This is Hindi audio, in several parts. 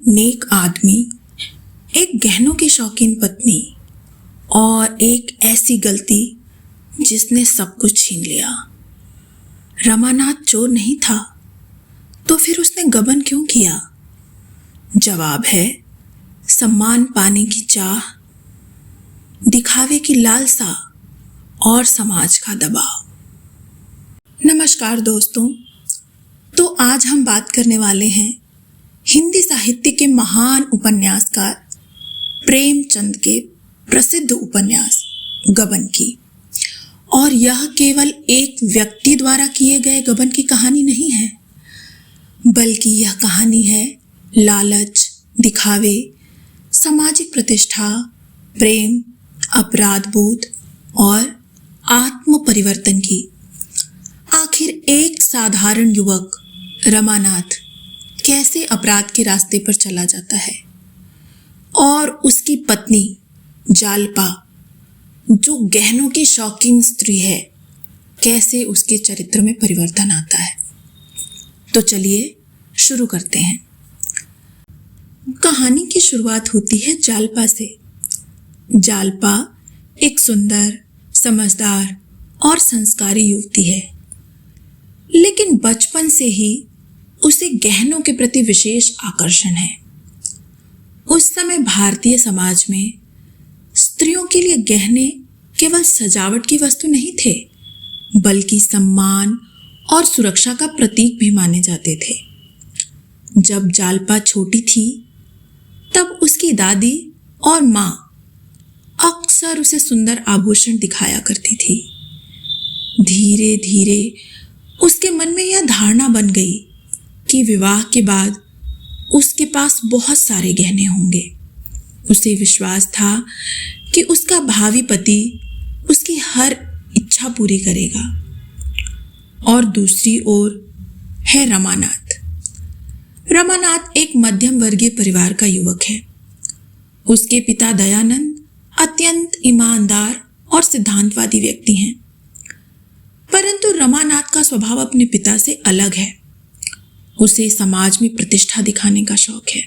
नेक आदमी, एक गहनों की शौकीन पत्नी और एक ऐसी गलती जिसने सब कुछ छीन लिया। रमानाथ चोर नहीं था तो फिर उसने गबन क्यों किया? जवाब है सम्मान पाने की चाह, दिखावे की लालसा और समाज का दबाव। नमस्कार दोस्तों, तो आज हम बात करने वाले हैं हिंदी साहित्य के महान उपन्यासकार प्रेमचंद के प्रसिद्ध उपन्यास गबन की। और यह केवल एक व्यक्ति द्वारा किए गए गबन की कहानी नहीं है, बल्कि यह कहानी है लालच, दिखावे, सामाजिक प्रतिष्ठा, प्रेम, अपराध बोध और आत्म परिवर्तन की। आखिर एक साधारण युवक रमानाथ कैसे अपराध के रास्ते पर चला जाता है और उसकी पत्नी जालपा, जो गहनों की शौकीन स्त्री है, कैसे उसके चरित्र में परिवर्तन आता है। तो चलिए शुरू करते हैं। कहानी की शुरुआत होती है जालपा से। जालपा एक सुंदर, समझदार और संस्कारी युवती है, लेकिन बचपन से ही उसे गहनों के प्रति विशेष आकर्षण है। उस समय भारतीय समाज में स्त्रियों के लिए गहने केवल सजावट की वस्तु नहीं थे, बल्कि सम्मान और सुरक्षा का प्रतीक भी माने जाते थे। जब जालपा छोटी थी, तब उसकी दादी और माँ अक्सर उसे सुंदर आभूषण दिखाया करती थी। धीरे धीरे उसके मन में यह धारणा बन गई कि विवाह के बाद उसके पास बहुत सारे गहने होंगे। उसे विश्वास था कि उसका भावी पति उसकी हर इच्छा पूरी करेगा। और दूसरी ओर है रमानाथ। रमानाथ एक मध्यम वर्गीय परिवार का युवक है। उसके पिता दयानंद अत्यंत ईमानदार और सिद्धांतवादी व्यक्ति हैं, परंतु रमानाथ का स्वभाव अपने पिता से अलग है। उसे समाज में प्रतिष्ठा दिखाने का शौक है।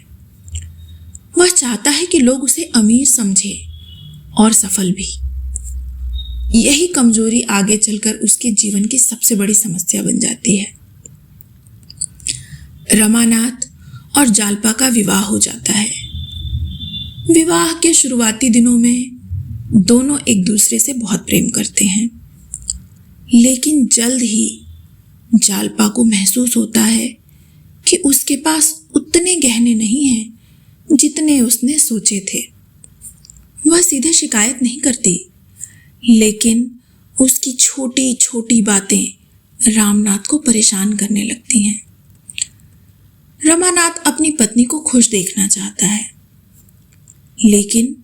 वह चाहता है कि लोग उसे अमीर समझे और सफल भी। यही कमजोरी आगे चलकर उसके जीवन की सबसे बड़ी समस्या बन जाती है। रमानाथ और जालपा का विवाह हो जाता है। विवाह के शुरुआती दिनों में दोनों एक दूसरे से बहुत प्रेम करते हैं, लेकिन जल्द ही जालपा को महसूस होता है कि उसके पास उतने गहने नहीं हैं जितने उसने सोचे थे। वह सीधे शिकायत नहीं करती, लेकिन उसकी छोटी छोटी बातें रामनाथ को परेशान करने लगती हैं। रमानाथ अपनी पत्नी को खुश देखना चाहता है, लेकिन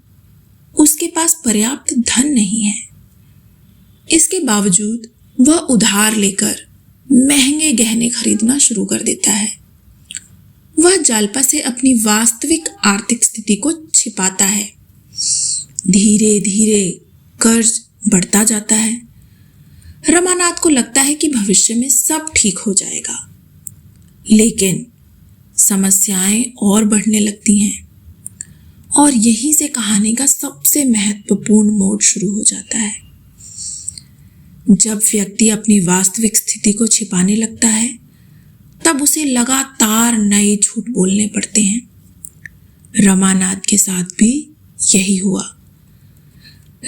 उसके पास पर्याप्त धन नहीं है। इसके बावजूद वह उधार लेकर महंगे गहने खरीदना शुरू कर देता है। वह जालपा से अपनी वास्तविक आर्थिक स्थिति को छिपाता है। धीरे धीरे कर्ज बढ़ता जाता है। रमानाथ को लगता है कि भविष्य में सब ठीक हो जाएगा, लेकिन समस्याएं और बढ़ने लगती हैं। और यहीं से कहानी का सबसे महत्वपूर्ण मोड़ शुरू हो जाता है। जब व्यक्ति अपनी वास्तविक स्थिति को छिपाने लगता है, तब उसे लगातार नए झूठ बोलने पड़ते हैं। रमानाथ के साथ भी यही हुआ।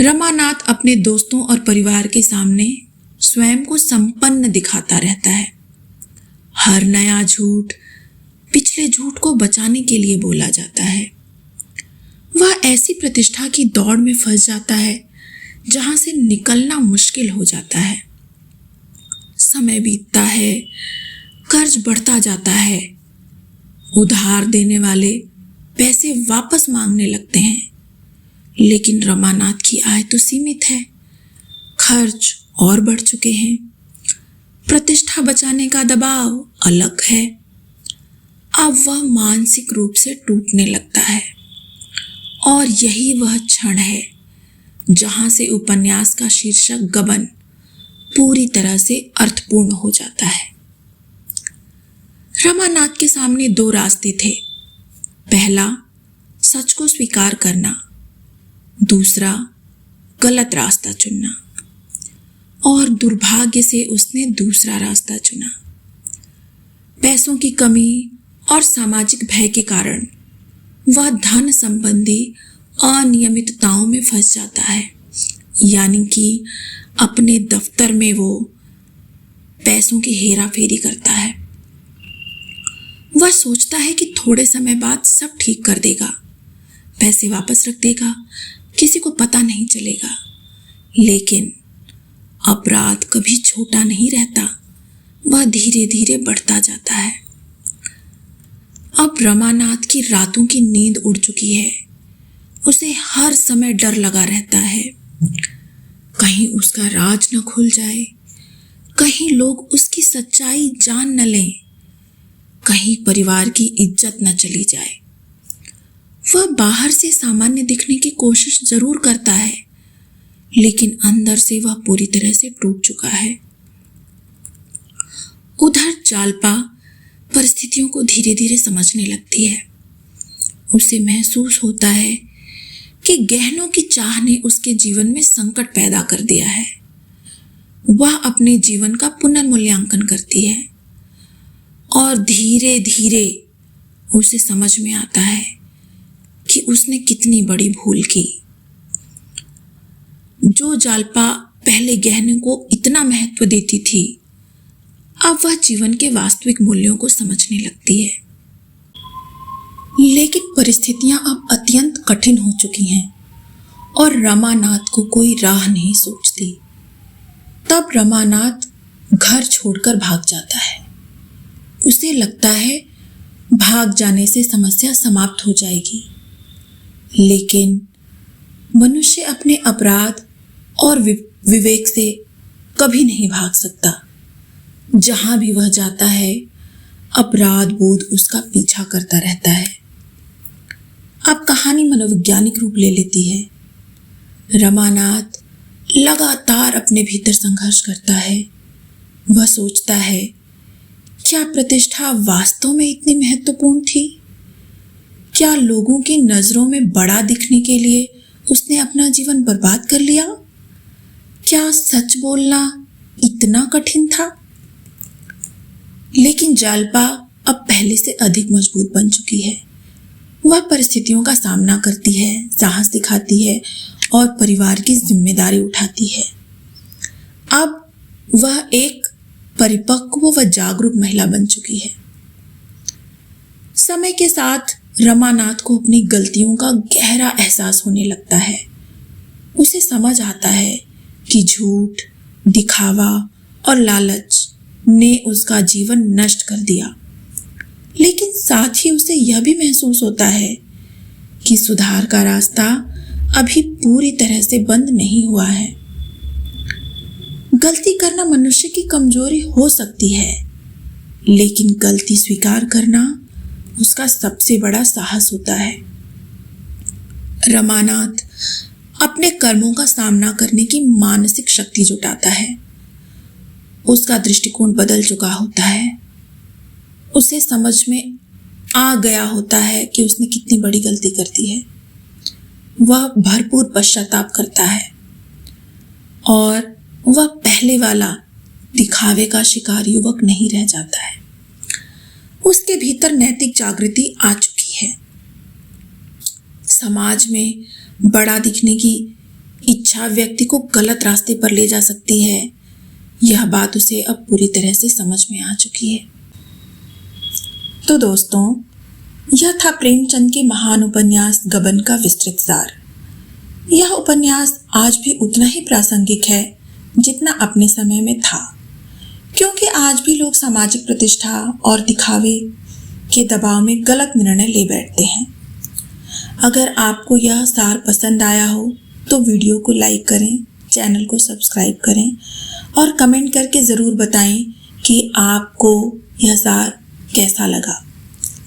रमानाथ अपने दोस्तों और परिवार के सामने स्वयं को संपन्न दिखाता रहता है। हर नया झूठ पिछले झूठ को बचाने के लिए बोला जाता है। वह ऐसी प्रतिष्ठा की दौड़ में फंस जाता है जहां से निकलना मुश्किल हो जाता है। समय बीतता है, कर्ज बढ़ता जाता है, उधार देने वाले पैसे वापस मांगने लगते हैं, लेकिन रमानाथ की आय तो सीमित है। खर्च और बढ़ चुके हैं। प्रतिष्ठा बचाने का दबाव अलग है। अब वह मानसिक रूप से टूटने लगता है। और यही वह क्षण है जहां से उपन्यास का शीर्षक गबन पूरी तरह से अर्थपूर्ण हो जाता है। रमानाथ के सामने दो रास्ते थे। पहला, सच को स्वीकार करना। दूसरा, गलत रास्ता चुनना। और दुर्भाग्य से उसने दूसरा रास्ता चुना। पैसों की कमी और सामाजिक भय के कारण वह धन संबंधी अनियमितताओं में फंस जाता है। यानी कि अपने दफ्तर में वो पैसों की हेराफेरी करता है। वह सोचता है कि थोड़े समय बाद सब ठीक कर देगा, पैसे वापस रख देगा, किसी को पता नहीं चलेगा। लेकिन अपराध कभी छोटा नहीं रहता, वह धीरे धीरे बढ़ता जाता है। अब रमानाथ की रातों की नींद उड़ चुकी है। उसे हर समय डर लगा रहता है, कहीं उसका राज न खुल जाए, कहीं लोग उसकी सच्चाई जान न लें, कहीं परिवार की इज्जत न चली जाए। वह बाहर से सामान्य दिखने की कोशिश जरूर करता है, लेकिन अंदर से वह पूरी तरह से टूट चुका है। उधर जालपा परिस्थितियों को धीरे धीरे समझने लगती है। उसे महसूस होता है कि गहनों की चाह ने उसके जीवन में संकट पैदा कर दिया है। वह अपने जीवन का पुनर्मूल्यांकन करती है और धीरे धीरे उसे समझ में आता है कि उसने कितनी बड़ी भूल की। जो जालपा पहले गहनों को इतना महत्व देती थी, अब वह जीवन के वास्तविक मूल्यों को समझने लगती है। लेकिन परिस्थितियां अब अत्यंत कठिन हो चुकी हैं और रमानाथ को कोई राह नहीं सूझती। तब रमानाथ घर छोड़कर भाग जाता है। उसे लगता है भाग जाने से समस्या समाप्त हो जाएगी, लेकिन मनुष्य अपने अपराध और विवेक से कभी नहीं भाग सकता। जहां भी वह जाता है, अपराध बोध उसका पीछा करता रहता है। अब कहानी मनोवैज्ञानिक रूप ले लेती है। रमानाथ लगातार अपने भीतर संघर्ष करता है। वह सोचता है, क्या प्रतिष्ठा वास्तव में इतनी महत्वपूर्ण थी? क्या लोगों की नजरों में बड़ा दिखने के लिए उसने अपना जीवन बर्बाद कर लिया? क्या सच बोलना इतना कठिन था? लेकिन जालपा अब पहले से अधिक मजबूत बन चुकी है। वह परिस्थितियों का सामना करती है, साहस दिखाती है और परिवार की जिम्मेदारी उठाती है। अब वह एक परिपक्व व जागरूक महिला बन चुकी है। समय के साथ रमानाथ को अपनी गलतियों का गहरा एहसास होने लगता है। उसे समझ आता है कि झूठ, दिखावा और लालच ने उसका जीवन नष्ट कर दिया। लेकिन साथ ही उसे यह भी महसूस होता है कि सुधार का रास्ता अभी पूरी तरह से बंद नहीं हुआ है। गलती करना मनुष्य की कमजोरी हो सकती है, लेकिन गलती स्वीकार करना उसका सबसे बड़ा साहस होता है। रमानाथ अपने कर्मों का सामना करने की मानसिक शक्ति जुटाता है। उसका दृष्टिकोण बदल चुका होता है। उसे समझ में आ गया होता है कि उसने कितनी बड़ी गलती कर दी है। वह भरपूर पश्चाताप करता है और वह पहले वाला दिखावे का शिकार युवक नहीं रह जाता है। उसके भीतर नैतिक जागृति आ चुकी है। समाज में बड़ा दिखने की इच्छा व्यक्ति को गलत रास्ते पर ले जा सकती है, यह बात उसे अब पूरी तरह से समझ में आ चुकी है। तो दोस्तों, यह था प्रेमचंद के महान उपन्यास गबन का विस्तृत सार। यह उपन्यास आज भी उतना ही प्रासंगिक है जितना अपने समय में था, क्योंकि आज भी लोग सामाजिक प्रतिष्ठा और दिखावे के दबाव में गलत निर्णय ले बैठते हैं। अगर आपको यह सार पसंद आया हो तो वीडियो को लाइक करें, चैनल को सब्सक्राइब करें और कमेंट करके ज़रूर बताएं कि आपको यह सार कैसा लगा।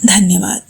धन्यवाद।